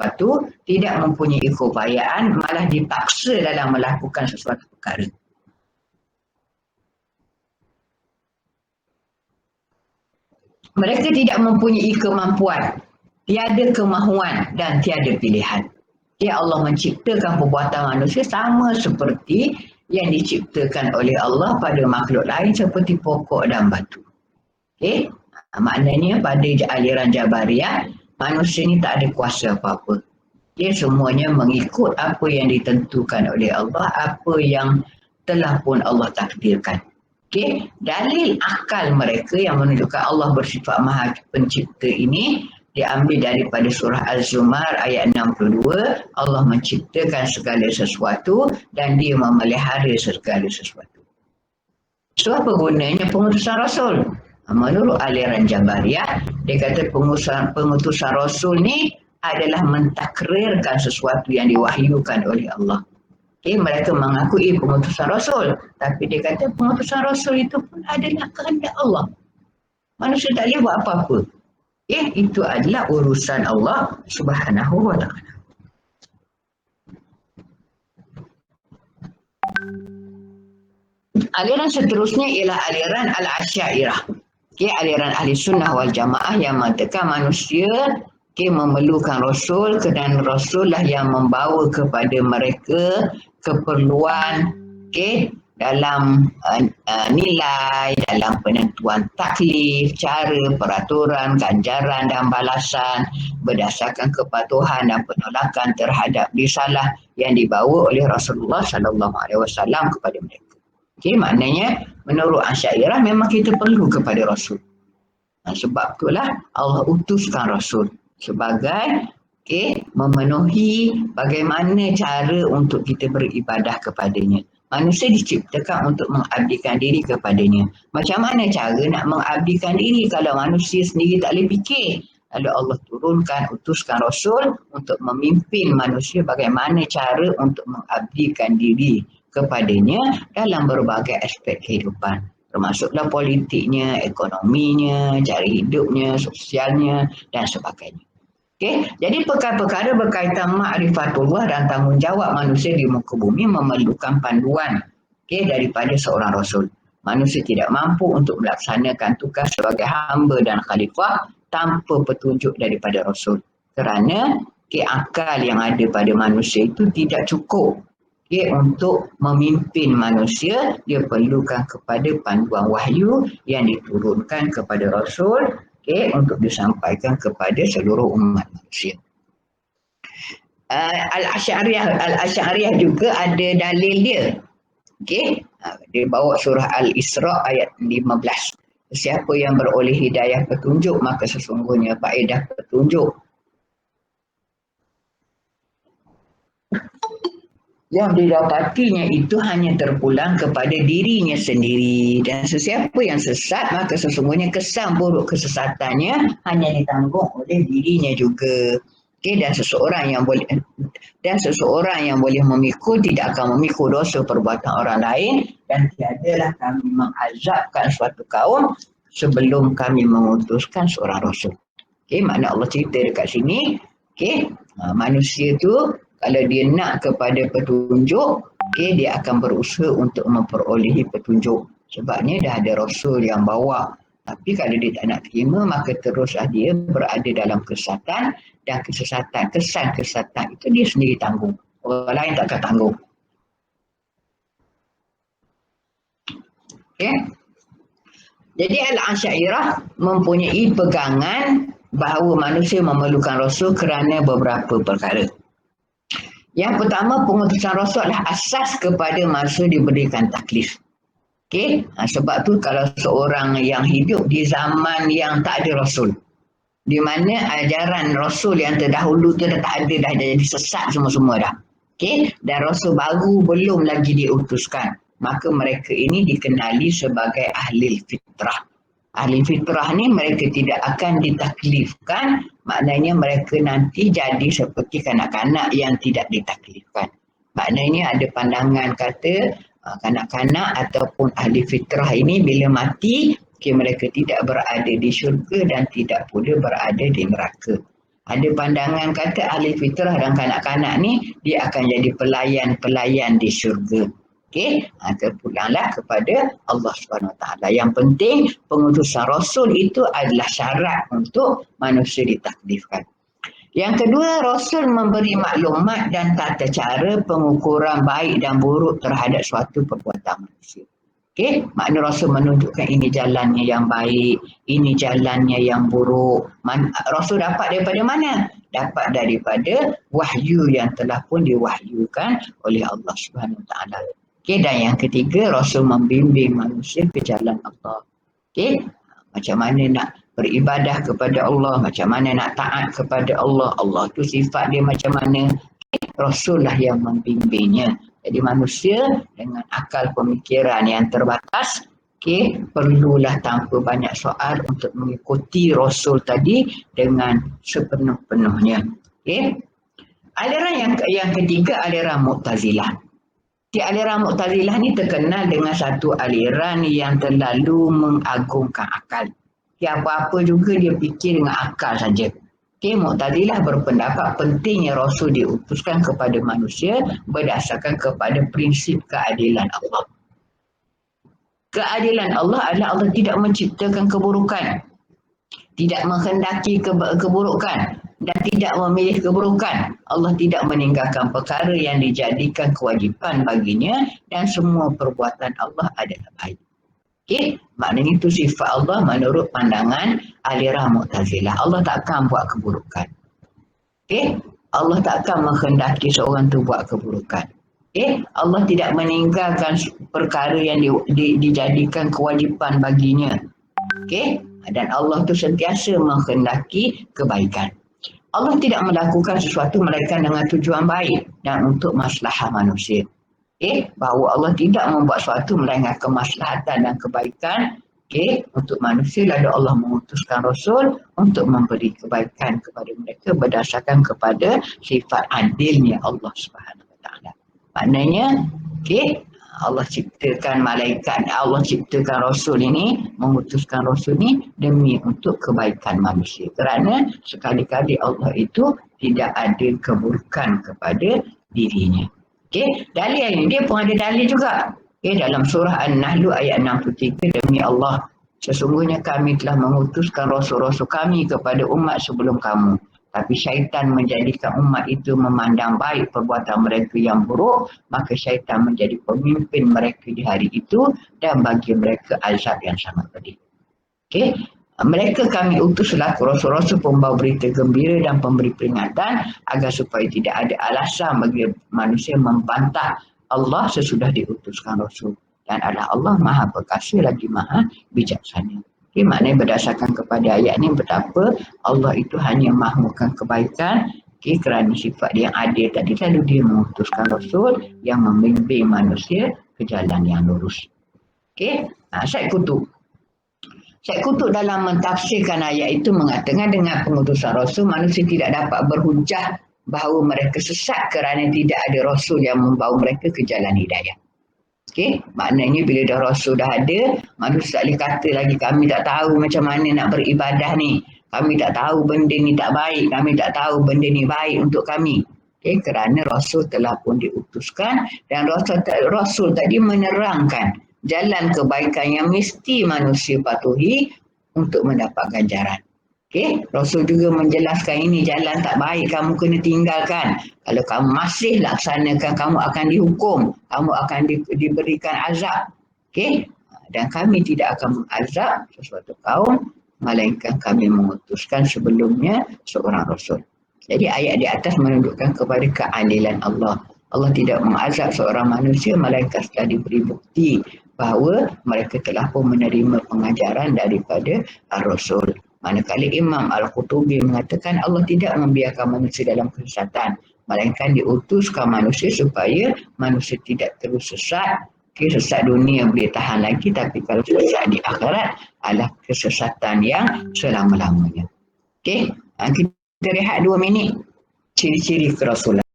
sesuatu, tidak mempunyai keupayaan, malah dipaksa dalam melakukan sesuatu perkara. Mereka tidak mempunyai kemampuan, tiada kemahuan dan tiada pilihan. Ya, Allah menciptakan perbuatan manusia sama seperti yang diciptakan oleh Allah pada makhluk lain seperti pokok dan batu. Okay? Maknanya pada aliran Jabariyah, manusia ni tak ada kuasa apa-apa. Dia semuanya mengikut apa yang ditentukan oleh Allah, apa yang telah pun Allah takdirkan. Okay? Dalil akal mereka yang menunjukkan Allah bersifat maha pencipta ini diambil daripada surah Al-Zumar ayat 62. Allah menciptakan segala sesuatu dan dia memelihara segala sesuatu. So apa gunanya pengutusan Rasul? Menurut aliran Jabariyah, dia kata pengutusan Rasul ni adalah mentakrirkan sesuatu yang diwahyukan oleh Allah. Okay, mereka mengakui pengutusan Rasul, tapi dia kata pengutusan Rasul itu pun adalah kehendak Allah. Manusia tak boleh buat apa-apa. Okay, itu adalah urusan Allah Subhanahu wa ta'ala. Aliran seterusnya ialah aliran Al-Asy'ariyah. Okay, aliran Ahli Sunnah wal Jamaah yang mengatakan manusia memerlukan Rasul kerana Rasul lah yang membawa kepada mereka keperluan dalam nilai, dalam penentuan taklif, cara, peraturan, ganjaran dan balasan berdasarkan kepatuhan dan penolakan terhadap risalah yang dibawa oleh Rasulullah SAW kepada mereka. Maknanya menurut Asy'ariyah memang kita perlu kepada Rasul. Sebab itulah Allah utuskan Rasul sebagai memenuhi bagaimana cara untuk kita beribadah kepadanya. Manusia diciptakan untuk mengabdikan diri kepadanya. Macam mana cara nak mengabdikan diri kalau manusia sendiri tak boleh fikir? Lalu Allah utuskan Rasul untuk memimpin manusia bagaimana cara untuk mengabdikan diri kepadanya dalam berbagai aspek kehidupan. Termasuklah politiknya, ekonominya, cara hidupnya, sosialnya dan sebagainya. Jadi perkara-perkara berkaitan ma'rifatullah dan tanggungjawab manusia di muka bumi memerlukan panduan daripada seorang Rasul. Manusia tidak mampu untuk melaksanakan tugas sebagai hamba dan khalifah tanpa petunjuk daripada Rasul. Kerana akal yang ada pada manusia itu tidak cukup untuk memimpin manusia. Dia perlukan kepada panduan wahyu yang diturunkan kepada Rasul untuk disampaikan kepada seluruh umat manusia. Al-Asy'ariyah juga ada dalil dia. Dia bawa surah Al-Isra ayat 15. Siapa yang beroleh hidayah petunjuk maka sesungguhnya faedah petunjuk yang didapatinya itu hanya terpulang kepada dirinya sendiri, dan sesiapa yang sesat maka sesungguhnya kesan buruk kesesatannya hanya ditanggung oleh dirinya juga. Dan seseorang yang boleh memikul tidak akan memikul dosa perbuatan orang lain, dan tiadalah kami mengazabkan suatu kaum sebelum kami mengutuskan seorang rasul. Makna Allah cerita dekat sini, manusia tu kalau dia nak kepada petunjuk, dia akan berusaha untuk memperolehi petunjuk. Sebabnya dah ada Rasul yang bawa. Tapi kalau dia tak nak terima, maka teruslah dia berada dalam kesesatan. Dan kesesatan, kesan kesesatan itu dia sendiri tanggung. Orang lain tak akan tanggung. Jadi Al-Asy'ariyah mempunyai pegangan bahawa manusia memerlukan Rasul kerana beberapa perkara. Yang pertama, pengutusan Rasul adalah asas kepada manusia diberikan taklif. Sebab tu kalau seorang yang hidup di zaman yang tak ada Rasul, di mana ajaran Rasul yang terdahulu tu dah tak ada, dah jadi sesat semua-semua dah. Dan Rasul baru belum lagi diutuskan, maka mereka ini dikenali sebagai ahli fitrah. Ahli fitrah ni mereka tidak akan ditaklifkan, maknanya mereka nanti jadi seperti kanak-kanak yang tidak ditaklifkan. Maknanya ada pandangan kata kanak-kanak ataupun ahli fitrah ini bila mati, mereka tidak berada di syurga dan tidak pula berada di neraka. Ada pandangan kata ahli fitrah dan kanak-kanak ni dia akan jadi pelayan-pelayan di syurga. Okey, terpulanglah kepada Allah Subhanahu Wa Taala. Yang penting pengutusan Rasul itu adalah syarat untuk manusia ditakdirkan. Yang kedua, Rasul memberi maklumat dan tata cara pengukuran baik dan buruk terhadap suatu perbuatan manusia. Okey, makna Rasul menunjukkan ini jalannya yang baik, ini jalannya yang buruk. Rasul dapat daripada mana? Dapat daripada wahyu yang telah pun diwahyukan oleh Allah Subhanahu Wa Taala. Okey, dan yang ketiga, Rasul membimbing manusia ke jalan Allah. Okey, macam mana nak beribadah kepada Allah, macam mana nak taat kepada Allah. Allah tu sifat dia macam mana. Rasul lah yang membimbingnya. Jadi manusia dengan akal pemikiran yang terbatas, perlulah tanpa banyak soal untuk mengikuti Rasul tadi dengan sepenuh-penuhnya. Aliran yang ketiga, aliran Mu'tazilah. Aliran Mu'tazilah ni terkenal dengan satu aliran yang terlalu mengagungkan akal. Apa-apa juga dia fikir dengan akal saja. Mu'tazilah berpendapat pentingnya Rasul diutuskan kepada manusia berdasarkan kepada prinsip keadilan Allah. Keadilan Allah adalah Allah tidak menciptakan keburukan, tidak menghendaki keburukan dan tidak memilih keburukan. Allah tidak meninggalkan perkara yang dijadikan kewajipan baginya dan semua perbuatan Allah adalah baik. Maknanya itu sifat Allah menurut pandangan aliran Mu'tazilah. Allah takkan buat keburukan. Allah takkan menghendaki seorang tu buat keburukan. Allah tidak meninggalkan perkara yang dijadikan kewajipan baginya. Dan Allah tu sentiasa menghendaki kebaikan. Allah tidak melakukan sesuatu melainkan dengan tujuan baik dan untuk maslahah manusia. Bahawa Allah tidak membuat sesuatu melainkan kemaslahatan dan kebaikan untuk manusia, lalu Allah mengutuskan Rasul untuk memberi kebaikan kepada mereka berdasarkan kepada sifat adilnya Allah Subhanahu Wa Taala. Maknanya Allah ciptakan malaikat, Allah ciptakan Rasul ini, mengutuskan Rasul ini demi untuk kebaikan manusia. Kerana sekali-kali Allah itu tidak ada keburukan kepada dirinya. Dalil ini dia pun ada dalil juga. Dalam surah An-Nahl ayat 63, demi Allah, sesungguhnya kami telah mengutuskan rasul-rasul kami kepada umat sebelum kamu. Tapi syaitan menjadikan umat itu memandang baik perbuatan mereka yang buruk, maka syaitan menjadi pemimpin mereka di hari itu dan bagi mereka azab yang sangat pedih. Mereka kami utus selaku rasul-rasul pembawa berita gembira dan pemberi peringatan agar supaya tidak ada alasan bagi manusia membantah Allah sesudah diutuskan Rasul. Dan adalah Allah Maha Perkasa lagi Maha Bijaksana. Maknanya berdasarkan kepada ayat ini betapa Allah itu hanya mahukan kebaikan. Kerana sifat dia yang adil tadi, lalu dia mengutuskan Rasul yang membimbing manusia ke jalan yang lurus. Syekh Qutb dalam mentafsirkan ayat itu mengatakan dengan pengutusan Rasul, manusia tidak dapat berhujah bahawa mereka sesat kerana tidak ada Rasul yang membawa mereka ke jalan hidayah. Maknanya bila dah Rasul dah ada, manusia tak boleh kata lagi kami tak tahu macam mana nak beribadah ni. Kami tak tahu benda ni tak baik, kami tak tahu benda ni baik untuk kami. Kerana Rasul telah pun diutuskan dan Rasul tadi menerangkan jalan kebaikan yang mesti manusia patuhi untuk mendapat ganjaran. Rasul juga menjelaskan ini jalan tak baik, kamu kena tinggalkan. Kalau kamu masih laksanakan, kamu akan dihukum, kamu akan diberikan azab. Dan kami tidak akan mengazab sesuatu kaum melainkan kami mengutuskan sebelumnya seorang Rasul. Jadi ayat di atas menunjukkan kepada keadilan Allah. Allah tidak mengazab seorang manusia melainkan setelah diberi bukti bahawa mereka telah pun menerima pengajaran daripada Rasul. Manakala Imam Al-Qutubi mengatakan Allah tidak membiarkan manusia dalam kesesatan, melainkan diutuskan manusia supaya manusia tidak terus sesat. Sesat dunia boleh tahan lagi, tapi kalau sesat di akhirat adalah kesesatan yang selama-lamanya. Kita rehat 2 minit. Ciri-ciri kerasulan.